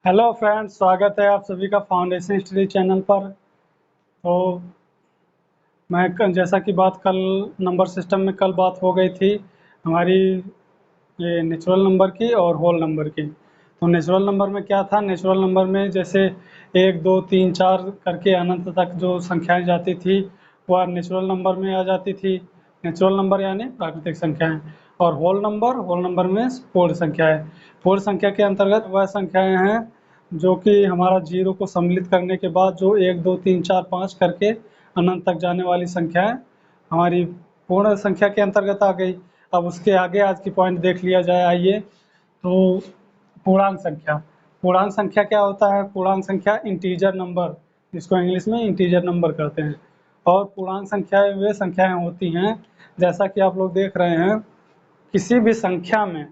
Hello friends, स्वागत है आप सभी का फाउंडेशन स्टडी चैनल पर। तो जैसा कि बात कल नंबर सिस्टम में कल बात हो गई थी हमारी, ये नेचुरल नंबर की और होल नंबर की। तो नेचुरल नंबर में क्या था, नेचुरल नंबर में जैसे 1 2 3 4 करके अनंत तक जो संख्याएं जाती थी वह नेचुरल नंबर में आ जाती थी। नेचुरल नंबर यानी प्राकृतिक संख्याएं। और होल नंबर में पूर्ण संख्याएं। पूर्ण संख्या के अंतर्गत वह संख्याएं हैं जो कि हमारा जीरो को सम्मिलित करने के बाद जो 1 2 3 4 5 करके अनंत तक जाने वाली संख्याएं हमारी पूर्ण संख्या के अंतर्गत आ गई। अब उसके आगे आज की पॉइंट देख लिया जाए, आइए। तो पूर्णांक संख्या। पूर्णांक संख्या क्या होता है? पूर्णांक संख्या इंटीजर नंबर, जिसको इंग्लिश में इंटीजर नंबर कहते हैं। और पूर्णांक संख्याएं वे संख्याएं होती हैं, जैसा कि आप लोग देख रहे हैं, किसी भी संख्या में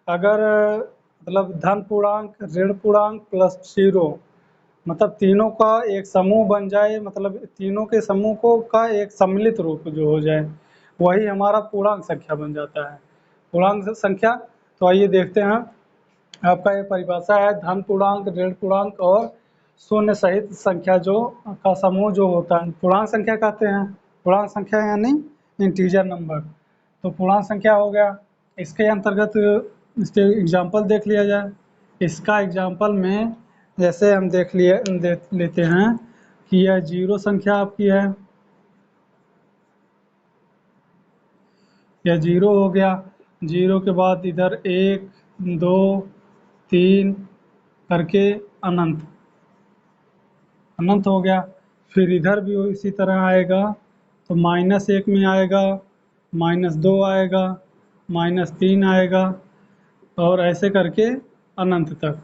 अगर मतलब धन पूर्णांक, ऋण पूर्णांक प्लस जीरो, मतलब तीनों का एक समूह बन जाए, मतलब तीनों के समूह को का एक सम्मिलित रूप जो हो जाए, वही हमारा पूर्णांक संख्या बन जाता है। पूर्णांक संख्या। तो आइए देखते हैं। आपका ये परिभाषा है, धन पूर्णांक, ऋण पूर्णांक और शून्य सहित संख्या जो का समूह जो होता है पूर्णांक संख्या कहते हैं। पूर्णांक संख्या यानी इंटीजर नंबर। तो पूर्णांक संख्या हो गया। इसके अंतर्गत इसके एग्जाम्पल देख लिया जाए। इसका एग्जाम्पल में जैसे हम देख लेते हैं कि यह जीरो संख्या आपकी है, यह जीरो हो गया। जीरो के बाद इधर 1 2 3 करके अनंत, अनंत हो गया। फिर इधर भी इसी तरह आएगा, तो -1 में आएगा, -2 आएगा, -3 आएगा, और ऐसे करके अनंत तक।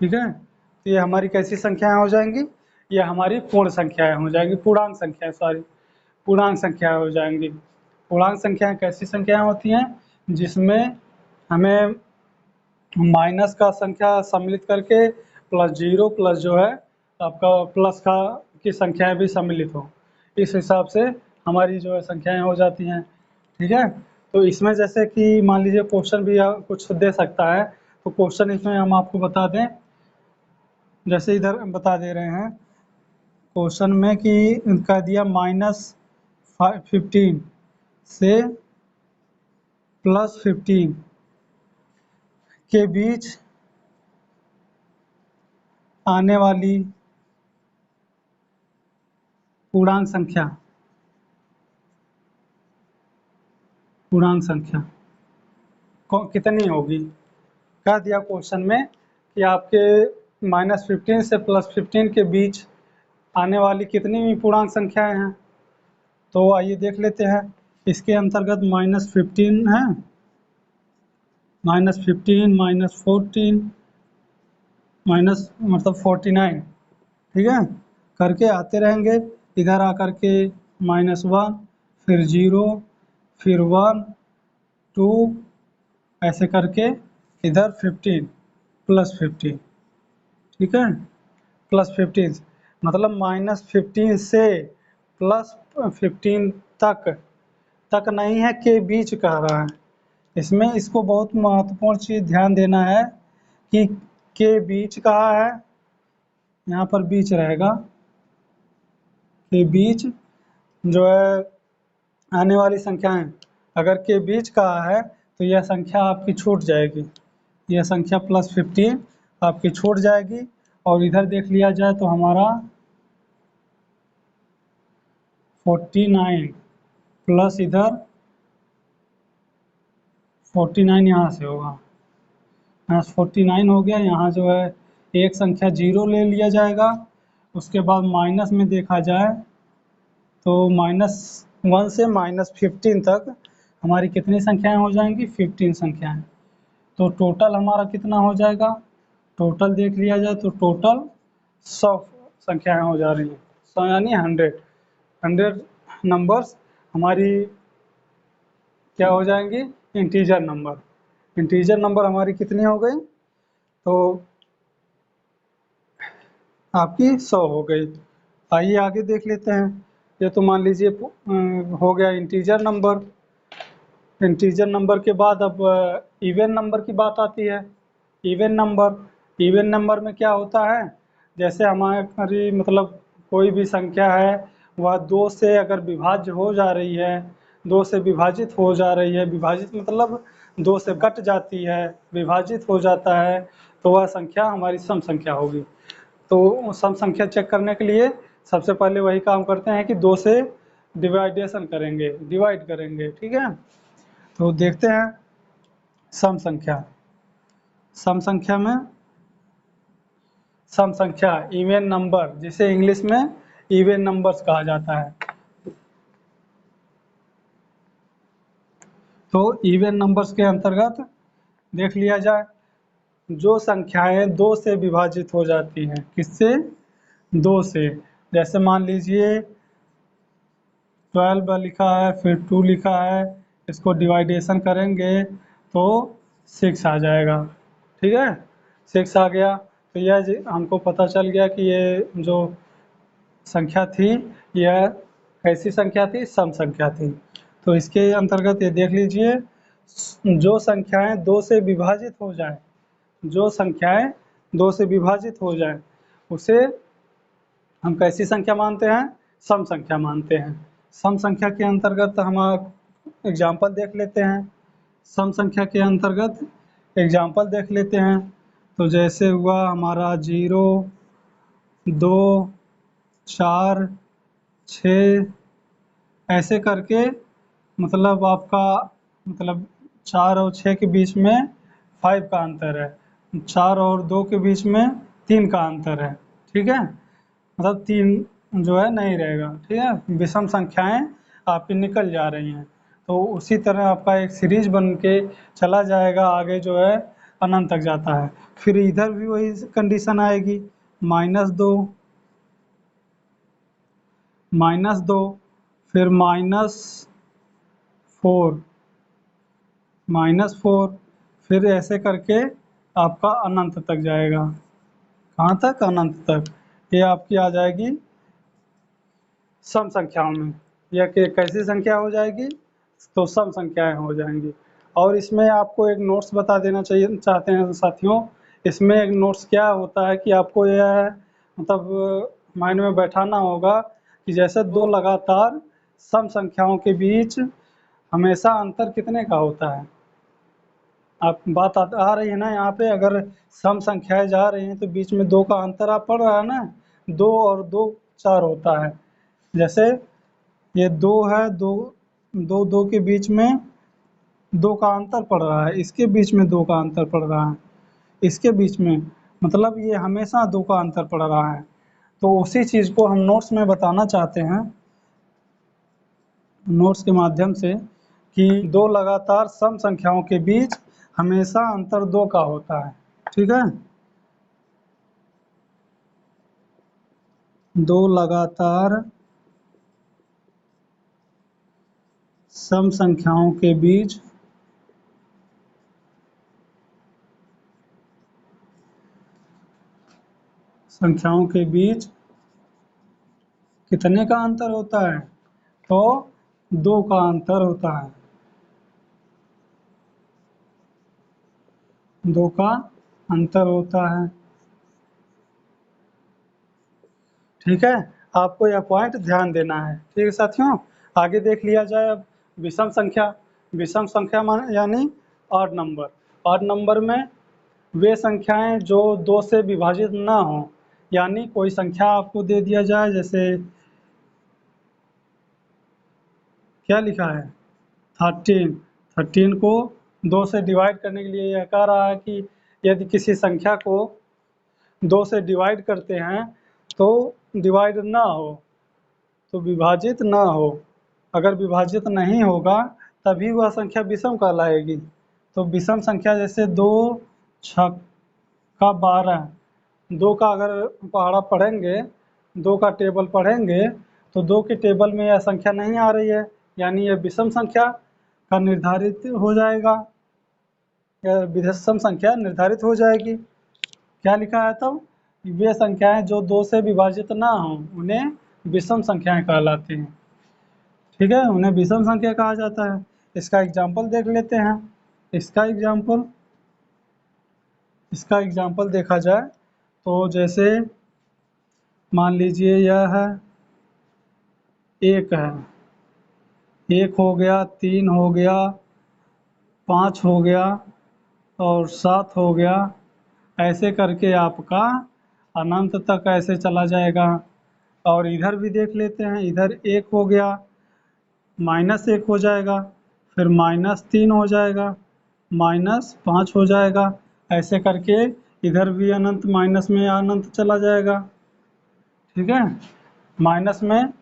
ठीक है, तो ये हमारी कैसी संख्याएं हो जाएंगी? ये हमारी पूर्ण संख्याएं हो जाएंगी, पूर्णांक संख्याएं, सॉरी, पूर्णांक संख्याएं हो जाएंगी। पूर्णांक संख्याएं कैसी संख्याएं होती हैं? जिसमें हमें माइनस का संख्या सम्मिलित करके प्लस जीरो प्लस जो है आपका प्लस का की संख्याएं भी सम्मिलित हो, इस हिसाब से हमारी जो है संख्याएं हो जाती हैं। ठीक है, तो इसमें जैसे कि मान लीजिए क्वेश्चन भी कुछ दे सकता है, तो क्वेश्चन इसमें हम आपको बता दें। जैसे इधर बता दे रहे हैं क्वेश्चन में कि कह दिया -15 से +15 के बीच आने वाली पूर्णांक संख्या, पूर्णांक संख्या कितनी होगी? कह दिया क्वेश्चन में कि आपके -15 से +15 के बीच आने वाली कितनी भी पूर्णांक संख्याएं हैं। तो आइए देख लेते हैं। इसके अंतर्गत -15 है, -15, -14, माइनस मतलब 49, ठीक है, करके आते रहेंगे। इधर आकर के -1, फिर 0, फिर 1 2, ऐसे करके इधर 15 +15। ठीक है, +15 मतलब -15 से +15 तक नहीं है, के बीच कह रहा है। इसमें इसको बहुत महत्वपूर्ण चीज़ ध्यान देना है कि के बीच कहा है, यहाँ पर बीच रहेगा, के बीच जो है आने वाली संख्याएं, अगर के बीच कहा है तो यह संख्या आपकी छूट जाएगी, यह संख्या +15 आपकी छूट जाएगी। और इधर देख लिया जाए तो हमारा 49 प्लस इधर 49 यहाँ से होगा, यहाँ 49 हो गया। यहाँ जो है एक संख्या जीरो ले लिया जाएगा। उसके बाद माइनस में देखा जाए तो -1 से -15 तक हमारी कितनी संख्याएं हो जाएंगी? 15 संख्याएं। तो टोटल हमारा कितना हो जाएगा? टोटल देख लिया जाए तो टोटल 100 संख्याएं हो जा रही हैं, 100 यानी 100 नंबर्स हमारी क्या हो जाएंगी? Integer number. इंटीजर नंबर हमारी कितनी हो गई? तो आपकी 100 हो गई। आइए आगे देख लेते हैं। ये तो मान लीजिए हो गया इंटीजर नंबर। इंटीजर नंबर के बाद अब इवन नंबर की बात आती है। इवन नंबर, इवन नंबर में क्या होता है, जैसे हमारी मतलब कोई भी संख्या है वह 2 से अगर विभाज्य हो जा रही है, 2 से विभाजित हो जा रही है, विभाजित मतलब 2 से कट जाती है, विभाजित हो जाता है, तो वह संख्या हमारी सम संख्या होगी। तो सम संख्या चेक करने के लिए सबसे पहले वही काम करते हैं कि 2 से डिवाइडेशन करेंगे, डिवाइड करेंगे, ठीक है। तो देखते हैं सम संख्या। सम संख्या में सम संख्या इवन नंबर, जिसे इंग्लिश में इवन नंबर्स कहा जाता है। तो इवन नंबर्स के अंतर्गत देख लिया जाए, जो संख्याएं 2 से विभाजित हो जाती हैं, किससे, 2 से। जैसे मान लीजिए 12 लिखा है, फिर 2 लिखा है, इसको डिवाइडेशन करेंगे तो 6 आ जाएगा, ठीक है। 6 आ गया तो यह हमको पता चल गया कि ये जो संख्या थी यह कैसी संख्या थी, सम संख्या थी। तो इसके अंतर्गत ये देख लीजिए, जो संख्याएं 2 से विभाजित हो जाए, जो संख्याएं 2 से विभाजित हो जाए उसे हम कैसी संख्या मानते हैं, सम संख्या मानते हैं। सम संख्या के अंतर्गत हम एग्जाम्पल देख लेते हैं। सम संख्या के अंतर्गत एग्जाम्पल देख लेते हैं। तो जैसे हुआ हमारा 0, 2, 4, 6, ऐसे करके मतलब आपका मतलब 4 और 6 के बीच में 5 का अंतर है, 4 और 2 के बीच में 3 का अंतर है, ठीक है। मतलब 3 जो है नहीं रहेगा, ठीक है, विषम संख्याएं आपकी निकल जा रही हैं। तो उसी तरह आपका एक सीरीज बन के चला जाएगा, आगे जो है अनंत तक जाता है। फिर इधर भी वही कंडीशन आएगी, -2, -2, फिर -4, -4, फिर ऐसे करके आपका अनंत तक जाएगा। कहाँ तक, अनंत तक। ये आपकी आ जाएगी सम संख्याओं में। यह कैसी संख्या हो जाएगी, तो सम संख्याएं हो जाएंगी। और इसमें आपको एक नोट्स बता देना चाहिए चाहते हैं साथियों। इसमें एक नोट्स क्या होता है कि आपको यह मतलब माइंड में बैठाना होगा कि जैसे 2 लगातार सम संख्याओं के बीच हमेशा अंतर कितने का होता है। आप बात आ रही है ना यहाँ पे, अगर सम संख्याएं जा रही हैं तो बीच में 2 का अंतर आप पड़ रहा है ना, 2 और 2 4 होता है। जैसे ये 2 है, 2 2 2 के बीच में 2 का अंतर पड़ रहा है, इसके बीच में 2 का अंतर पड़ रहा है, इसके बीच में, मतलब ये हमेशा 2 का अंतर पड़ रहा है। तो उसी चीज़ को हम नोट्स में बताना चाहते हैं, नोट्स के माध्यम से, कि 2 लगातार सम संख्याओं के बीच हमेशा अंतर 2 का होता है, ठीक है। 2 लगातार सम संख्याओं के बीच कितने का अंतर होता है, तो 2 का अंतर होता है, 2 का अंतर होता है, ठीक है। आपको यह पॉइंट ध्यान देना है, ठीक है साथियों। आगे देख लिया जाए अब विषम संख्या। विषम संख्या मान यानी ऑड नंबर। ऑड नंबर में वे संख्याएं जो 2 से विभाजित ना हो, यानी कोई संख्या आपको दे दिया जाए, जैसे क्या लिखा है 13, 13 को 2 से डिवाइड करने के लिए यह कह रहा है कि यदि किसी संख्या को 2 से डिवाइड करते हैं तो डिवाइड ना हो, तो विभाजित ना हो। अगर विभाजित नहीं होगा तभी वह संख्या विषम कहलाएगी। तो विषम संख्या जैसे 2 छक्का 12, 2 का अगर पहाड़ा पढ़ेंगे, 2 का टेबल पढ़ेंगे तो 2 के टेबल में यह संख्या नहीं आ रही है, यानी यह विषम संख्या का निर्धारित हो जाएगा, यह विषम संख्या निर्धारित हो जाएगी। क्या लिखा है तब, वे संख्याएं जो 2 से विभाजित ना हों उन्हें विषम संख्याएं कहलाती हैं, ठीक है, उन्हें विषम संख्या कहा जाता है। इसका एग्जाम्पल देख लेते हैं। इसका एग्जाम्पल इसका एग्जांपल देखा जाए तो जैसे मान लीजिए यह है 1 है, 1 हो गया, 3 हो गया, 5 हो गया और 7 हो गया। ऐसे करके आपका अनंत तक ऐसे चला जाएगा। और इधर भी देख लेते हैं, इधर 1 हो गया, -1 हो जाएगा, फिर -3 हो जाएगा, -5 हो जाएगा। ऐसे करके इधर भी अनंत माइनस में अनंत चला जाएगा। ठीक है, माइनस में,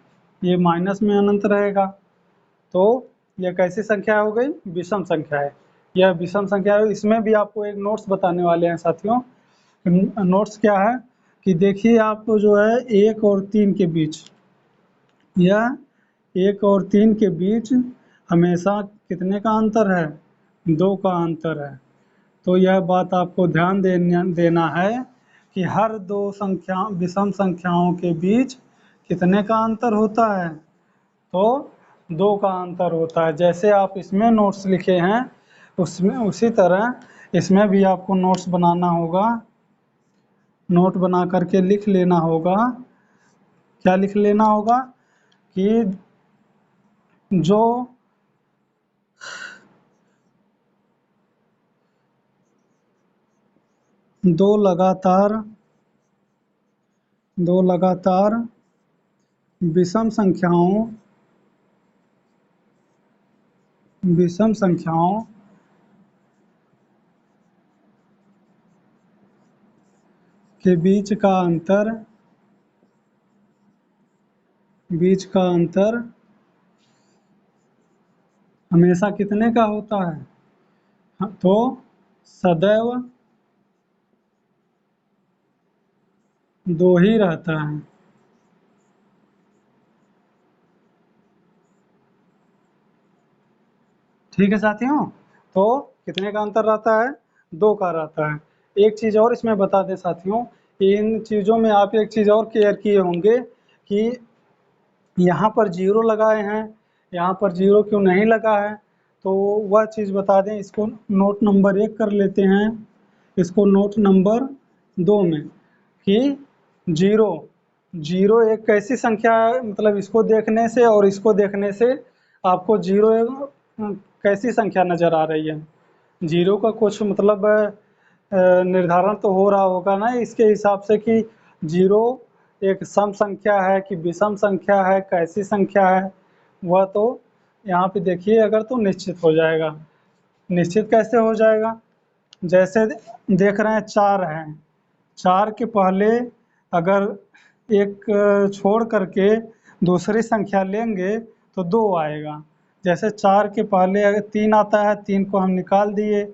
ये माइनस में अनंत रहेगा। तो यह कैसी संख्या हो गई? विषम संख्या है। यह विषम संख्या है। इसमें भी आपको एक नोट्स बताने वाले हैं साथियों। नोट्स क्या है कि देखिए आप जो है 1 और 3 के बीच, यह 1 और 3 के बीच हमेशा कितने का अंतर है? 2 का अंतर है। तो यह बात आपको ध्यान देना है कि हर दो विषम संख्याओं के बीच कितने का अंतर होता है? तो 2 का अंतर होता है। जैसे आप इसमें नोट्स लिखे हैं उसमें उसी तरह इसमें भी आपको नोट्स बनाना होगा। नोट बना करके लिख लेना होगा। क्या लिख लेना होगा कि जो दो लगातार विषम संख्याओं के बीच का अंतर हमेशा कितने का होता है? तो सदैव 2 ही रहता है। ठीक है साथियों, तो कितने का अंतर रहता है? 2 का रहता है। एक चीज़ और इसमें बता दें साथियों, इन चीज़ों में आप एक चीज़ और केयर किए होंगे कि यहाँ पर 0 लगाए हैं, यहाँ पर 0 क्यों नहीं लगा है? तो वह चीज़ बता दें। इसको नोट नंबर 1 कर लेते हैं, इसको नोट नंबर 2 में कि 0 एक कैसी संख्या है, मतलब इसको देखने से और इसको देखने से आपको 0 कैसी संख्या नज़र आ रही है? 0 का कुछ मतलब निर्धारण तो हो रहा होगा ना इसके हिसाब से कि 0 एक सम संख्या है कि विषम संख्या है, कैसी संख्या है, वह तो यहाँ पे देखिए अगर तो निश्चित हो जाएगा। निश्चित कैसे हो जाएगा? जैसे देख रहे हैं 4 है, 4 के पहले अगर एक छोड़ करके दूसरी संख्या लेंगे तो 2 आएगा। जैसे 4 के पहले अगर 3 आता है, 3 को हम निकाल दिए,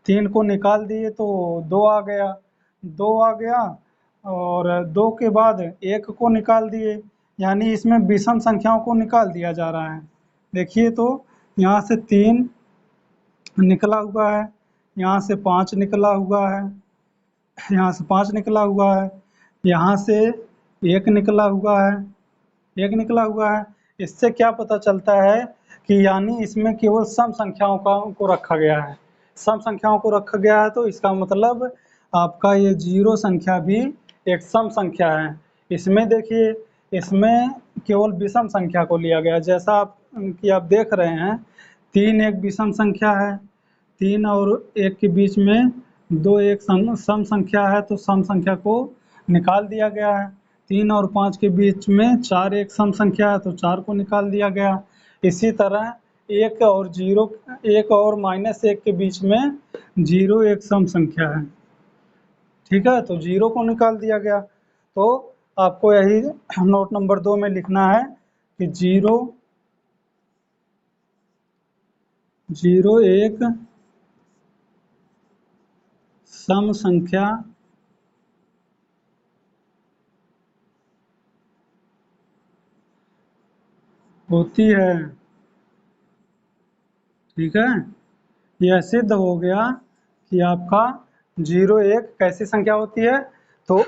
3 को निकाल दिए तो 2 आ गया, 2 आ गया। और 2 के बाद 1 को निकाल दिए, यानी इसमें विषम संख्याओं को निकाल दिया जा रहा है। देखिए तो यहाँ से 3 निकला हुआ है, यहाँ से 5 निकला हुआ है, यहाँ से 5 निकला हुआ है, यहाँ से 1 निकला हुआ है, 1 निकला हुआ है। इससे क्या पता चलता है कि यानी इसमें केवल सम संख्याओं को रखा गया है। सम संख्याओं को रखा गया है तो इसका मतलब आपका ये 0 संख्या भी एक सम संख्या है। इसमें देखिए, इसमें केवल विषम संख्या को लिया गया, जैसा आप देख रहे हैं 3 एक विषम संख्या है, 3 और 1 के बीच में 2 एक सम संख्या है, तो सम संख्या को निकाल दिया गया है। 3 और 5 के बीच में 4 एक सम संख्या है, तो 4 को निकाल दिया गया। इसी तरह 1 और 0, 1 और -1 के बीच में 0 एक सम संख्या है। ठीक है, तो 0 को निकाल दिया गया। तो आपको यही नोट नंबर 2 में लिखना है कि 0 एक सम संख्या होती है। ठीक है, यह सिद्ध हो गया कि आपका 0 एक कैसी संख्या होती है? तो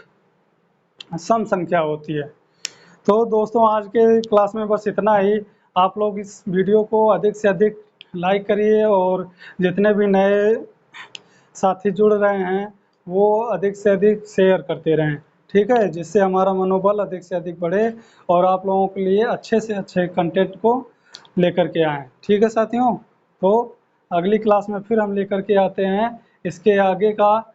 सम संख्या होती है। तो दोस्तों आज के क्लास में बस इतना ही। आप लोग इस वीडियो को अधिक से अधिक लाइक करिए और जितने भी नए साथी जुड़ रहे हैं वो अधिक से अधिक शेयर करते रहें, ठीक है, जिससे हमारा मनोबल अधिक से अधिक बढ़े और आप लोगों के लिए अच्छे से अच्छे कंटेंट को लेकर के आएँ। ठीक है साथियों, तो अगली क्लास में फिर हम लेकर के आते हैं इसके आगे का